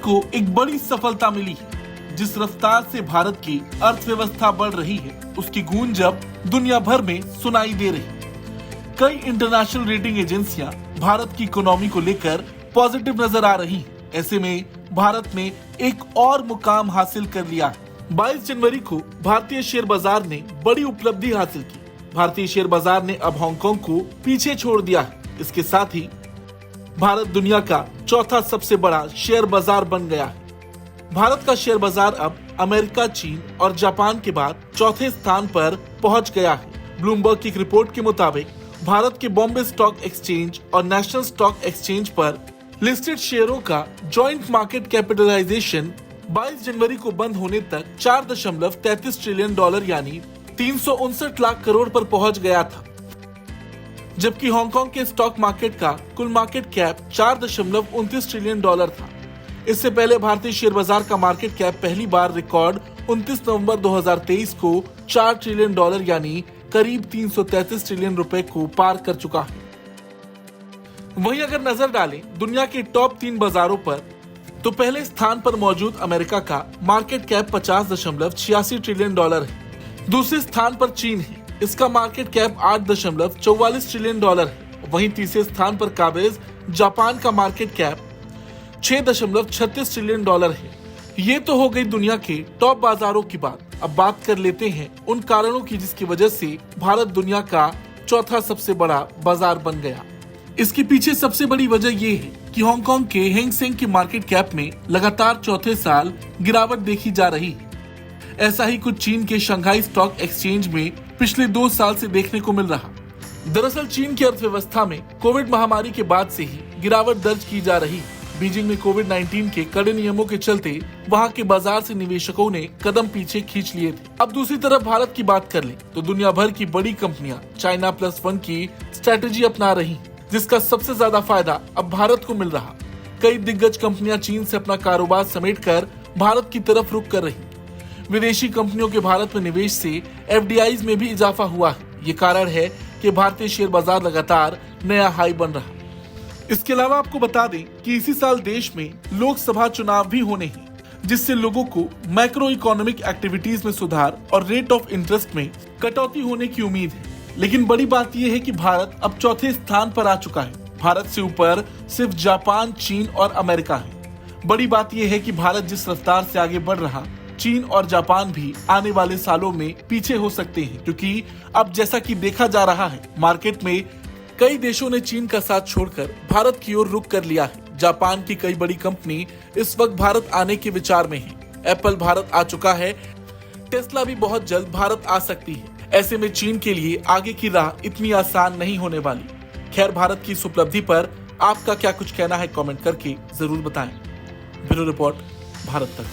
को एक बड़ी सफलता मिली है। जिस रफ्तार से भारत की अर्थव्यवस्था बढ़ रही है, उसकी गूंज अब दुनिया भर में सुनाई दे रही है। कई इंटरनेशनल रेटिंग एजेंसियां भारत की इकोनॉमी को लेकर पॉजिटिव नजर आ रही हैं। ऐसे में भारत ने एक और मुकाम हासिल कर लिया है। 22 जनवरी को भारतीय शेयर बाजार ने बड़ी उपलब्धि हासिल की। भारतीय शेयर बाजार ने अब हांगकांग को पीछे छोड़ दिया है। इसके साथ ही भारत दुनिया का चौथा सबसे बड़ा शेयर बाजार बन गया है। भारत का शेयर बाजार अब अमेरिका, चीन और जापान के बाद चौथे स्थान पर पहुंच गया है। ब्लूमबर्ग की एक रिपोर्ट के मुताबिक भारत के बॉम्बे स्टॉक एक्सचेंज और नेशनल स्टॉक एक्सचेंज पर लिस्टेड शेयरों का जॉइंट मार्केट कैपिटलाइजेशन 22 जनवरी को बंद होने तक $4.33 ट्रिलियन यानी 359 लाख करोड़ पर पहुंच गया था, जबकि हांगकांग के स्टॉक मार्केट का कुल मार्केट कैप $4.29 ट्रिलियन था। इससे पहले भारतीय शेयर बाजार का मार्केट कैप पहली बार रिकॉर्ड 29 नवंबर 2023 को $4 ट्रिलियन यानी करीब 333 ट्रिलियन रुपए को पार कर चुका है। वहीं अगर नजर डालें दुनिया के टॉप 3 बाजारों पर, तो पहले स्थान पर मौजूद अमेरिका का मार्केट कैप $50.86 ट्रिलियन है। दूसरे स्थान पर चीन है, इसका मार्केट कैप $8.44 ट्रिलियन है। वहीं तीसरे स्थान पर काबिज जापान का मार्केट कैप $6.36 ट्रिलियन है। ये तो हो गई दुनिया के टॉप बाजारों की बात। अब बात कर लेते हैं उन कारणों की जिसकी वजह से भारत दुनिया का चौथा सबसे बड़ा बाजार बन गया। इसके पीछे सबसे बड़ी वजह ये है कि हांगकांग के हैंग सेंग के मार्केट कैप में लगातार चौथे साल गिरावट देखी जा रही है। ऐसा ही कुछ चीन के शंघाई स्टॉक एक्सचेंज में पिछले 2 साल से देखने को मिल रहा। दरअसल चीन की अर्थव्यवस्था में कोविड महामारी के बाद से ही गिरावट दर्ज की जा रही है। बीजिंग में कोविड-19 के कड़े नियमों के चलते वहां के बाजार से निवेशकों ने कदम पीछे खींच लिए थे। अब दूसरी तरफ भारत की बात कर ले तो दुनिया भर की बड़ी कंपनियां China+1 की स्ट्रेटेजी अपना रही, जिसका सबसे ज्यादा फायदा अब भारत को मिल रहा। कई दिग्गज कंपनियां चीन से अपना कारोबार समेटकर भारत की तरफ रुख कर रही। विदेशी कंपनियों के भारत में निवेश से FDIs में भी इजाफा हुआ है। ये कारण है कि भारतीय शेयर बाजार लगातार नया हाई बन रहा। इसके अलावा आपको बता दें कि इसी साल देश में लोकसभा चुनाव भी होने हैं, जिससे लोगों को मैक्रो इकोनॉमिक एक्टिविटीज में सुधार और रेट ऑफ इंटरेस्ट में कटौती होने की उम्मीद है। लेकिन बड़ी बात यह है कि भारत अब चौथे स्थान पर आ चुका है। भारत से ऊपर सिर्फ जापान, चीन और अमेरिका है। बड़ी बात यह है कि भारत जिस रफ्तार से आगे बढ़ रहा, चीन और जापान भी आने वाले सालों में पीछे हो सकते हैं, क्योंकि अब जैसा कि देखा जा रहा है मार्केट में कई देशों ने चीन का साथ छोड़कर भारत की ओर रुख कर लिया है। जापान की कई बड़ी कंपनी इस वक्त भारत आने के विचार में है। एप्पल भारत आ चुका है, टेस्ला भी बहुत जल्द भारत आ सकती है। ऐसे में चीन के लिए आगे की राह इतनी आसान नहीं होने वाली। खैर, भारत की इस उपलब्धि पर आपका क्या कुछ कहना है, कमेंट करके जरूर बताएं। ब्यूरो रिपोर्ट, भारत तक।